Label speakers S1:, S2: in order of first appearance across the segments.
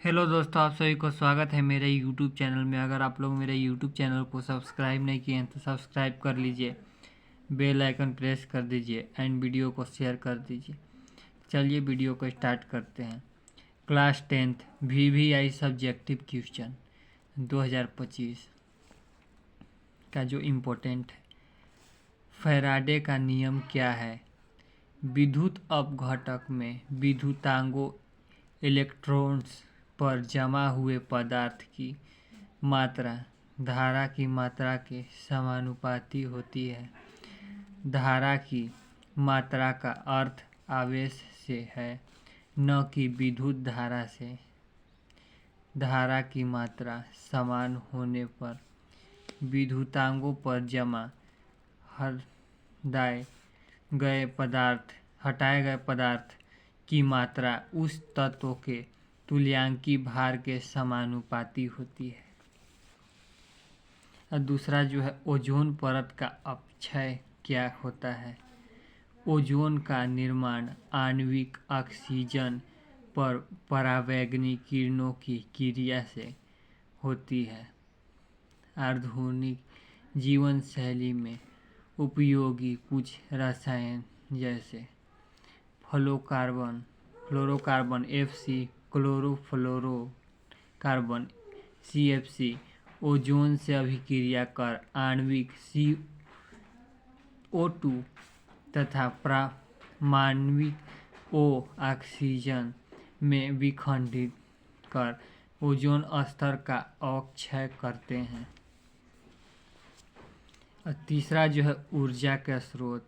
S1: Hello दोस्तों, आप सभी को स्वागत है मेरे यूट्यूब चैनल में। अगर आप लोग मेरे यूट्यूब चैनल को सब्सक्राइब नहीं किए हैं तो सब्सक्राइब कर लीजिए, बेल आइकन प्रेस कर दीजिए एंड वीडियो को शेयर कर दीजिए। चलिए वीडियो को स्टार्ट करते हैं। Class 10th VVI subjective question 2025 का जो इम्पोर्टेंट है। फैराडे का नियम क्या है? विद्युत अपघटक में विद्युतांगों इलेक्ट्रॉन्स पर जमा हुए पदार्थ की मात्रा धारा की मात्रा के समानुपाती होती है। धारा की मात्रा का अर्थ आवेश से है, न कि विद्युत धारा से। धारा की मात्रा समान होने पर विद्युतांगों पर जमा हटाए गए पदार्थ की मात्रा उस तत्व के तुल्यांकी भार के समानुपाती होती है। और दूसरा जो है, ओजोन परत का अपक्षय क्या होता है? ओजोन का निर्माण आणविक ऑक्सीजन पर परावैंगनिक किरणों की क्रिया से होती है। आधुनिक जीवन शैली में उपयोगी कुछ रसायन जैसे fluorocarbon FC, chlorofluorocarbon CFC ozone से अभिक्रिया कर आणविक CO2 तथा पारमाणविक O ऑक्सीजन में विखंडित कर ओजोन स्तर का अवक्षय करते हैं। और तीसरा जो है, ऊर्जा का स्रोत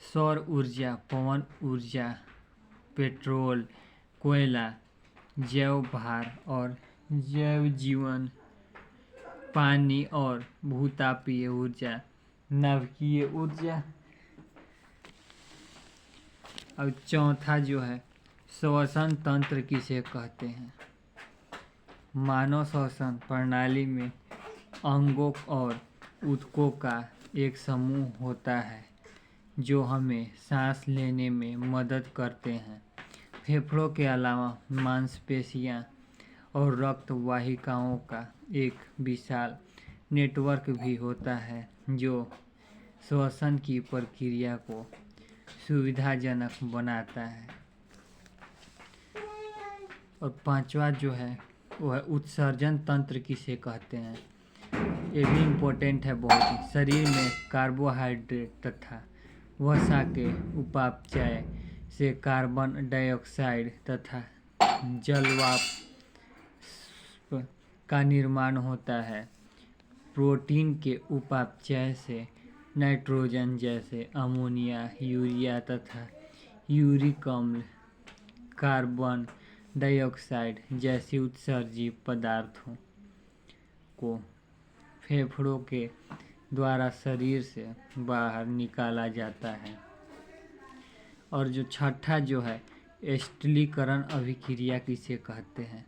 S1: सौर ऊर्जा, पवन ऊर्जा, पेट्रोल, कोयला, जैव भार और जैव जीवन, पानी और भूतापीय ऊर्जा, नाभिकीय ऊर्जा। और चौथा जो है, श्वसन तंत्र किसे कहते हैं? मानव श्वसन प्रणाली में अंगों और ऊतकों का एक समूह होता है जो हमें सांस लेने में मदद करते हैं। फेफड़ों के अलावा मांसपेशियां और रक्त वाहिकाओं का एक विशाल नेटवर्क भी होता है जो श्वसन की प्रक्रिया को सुविधाजनक बनाता है। और पांचवा जो है वो है, उत्सर्जन तंत्र किसे कहते हैं? ये भी इम्पोर्टेंट है बहुत ही। शरीर में कार्बोहाइड्रेट तथा वसा के उपापचय से कार्बन डाइऑक्साइड तथा जलवाष्प का निर्माण होता है। प्रोटीन के उपापचय से नाइट्रोजन जैसे अमोनिया, यूरिया तथा यूरिक अम्ल, कार्बन डाइऑक्साइड जैसे उत्सर्जित पदार्थों को फेफड़ों के द्वारा शरीर से बाहर निकाला जाता है। और जो छठा जो है, एस्टिलीकरण अभिक्रिया किसे कहते हैं?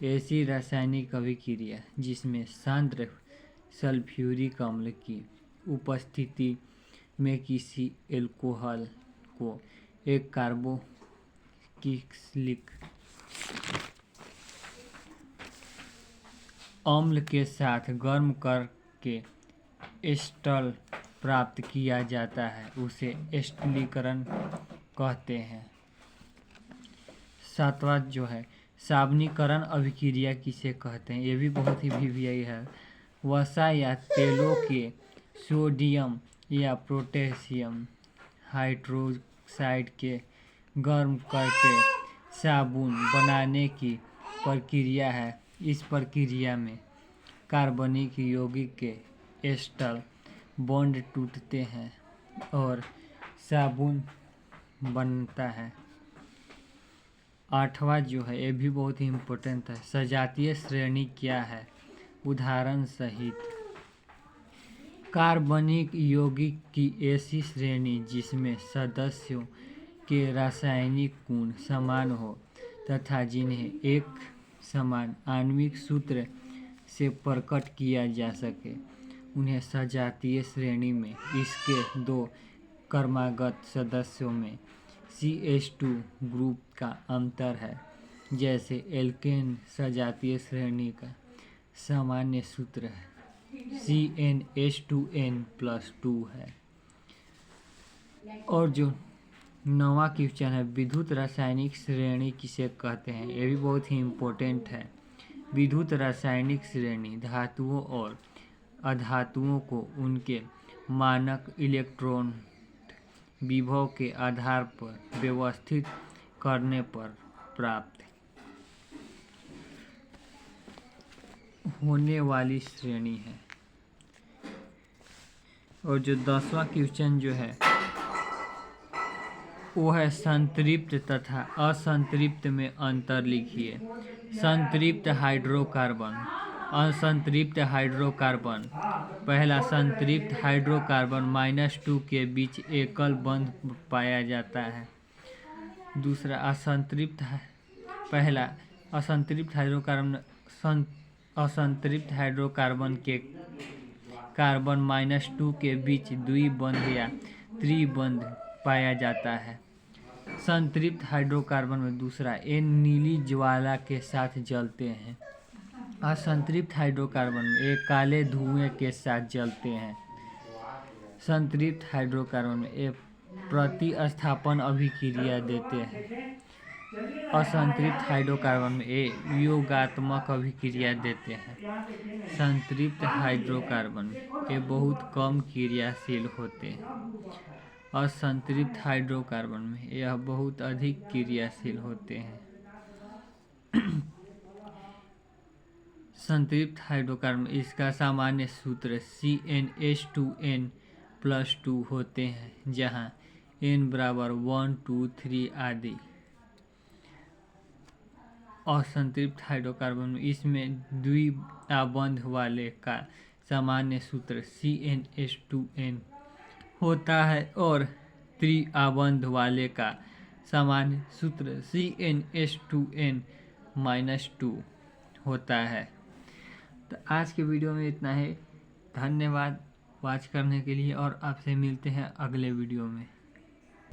S1: ऐसी रासायनिक अभिक्रिया जिसमें सांद्र सल्फ्यूरिक अम्ल की उपस्थिति में किसी एल्कोहल को एक कार्बोक्सिलिक अम्ल के साथ गर्म करके एस्टर प्राप्त किया जाता है, उसे एस्टिलीकरण कहते हैं। सातवां जो है, सावनीकरण अभिक्रिया किसे कहते हैं? ये भी बहुत ही VVI है। वसा या तेलों के सोडियम या पोटेशियम हाइड्रोक्साइड के गर्म करके साबुन बनाने की प्रक्रिया है। इस प्रक्रिया में कार्बनिक यौगिक के एस्टर बॉन्ड टूटते हैं और साबुन बनता है। आठवां जो है, ये भी बहुत ही इम्पोर्टेंट है। सजातीय श्रेणी क्या है? उदाहरण सहित कार्बनिक यौगिक की ऐसी श्रेणी जिसमें सदस्यों के रासायनिक गुण समान हो तथा जिन्हें एक समान आणविक सूत्र से प्रकट किया जा सके, उन्हें सजातीय श्रेणी में इसके दो क्रमागत सदस्यों में CH2 ग्रुप का अंतर है। जैसे एल्केन सजातीय श्रेणी का सामान्य सूत्र है CnH2n+2 है। और जो 9वां क्वेश्चन है, विद्युत रासायनिक श्रेणी किसे कहते हैं? ये भी बहुत ही इम्पोर्टेंट है। विद्युत रासायनिक श्रेणी धातुओं और अधातुओं को उनके मानक इलेक्ट्रॉन विभव के आधार पर व्यवस्थित करने पर प्राप्त होने वाली श्रेणी है। और जो 10वां क्वेश्चन जो है वो है संतृप्त तथा असंतृप्त में अंतर लिखिए। संतृप्त हाइड्रोकार्बन, असंतृप्त हाइड्रोकार्बन। पहला, संतृप्त हाइड्रोकार्बन -2 के बीच एकल बंध पाया जाता है। दूसरा, पहला असंतृप्त हाइड्रोकार्बन के कार्बन -2 के बीच द्विबंध या त्रिबंध पाया जाता है। संतृप्त हाइड्रोकार्बन में दूसरा, ये नीली ज्वाला के साथ जलते हैं। असंतृप्त हाइड्रोकार्बन में ये काले धुएं के साथ जलते हैं। संतृप्त हाइड्रोकार्बन में ये प्रतिस्थापन अभिक्रिया देते हैं। असंतृप्त हाइड्रोकार्बन में ये योगात्मक अभिक्रिया देते हैं। संतृप्त हाइड्रोकार्बन ये बहुत कम क्रियाशील होते हैं। असंतृप्त हाइड्रोकार्बन में यह बहुत अधिक क्रियाशील होते हैं। संतृप्त हाइड्रोकार्बन इसका सामान्य सूत्र CnH2n+2 होते हैं, जहाँ n बराबर 1, 2, 3 आदि। असंतृप्त हाइड्रोकार्बन में इसमें द्विबंध वाले का सामान्य सूत्र CnH2n होता है और त्रिबंध वाले का सामान्य सूत्र CnH2n-2 होता है। तो आज के वीडियो में इतना ही। धन्यवाद वॉच करने के लिए और आपसे मिलते हैं अगले वीडियो में।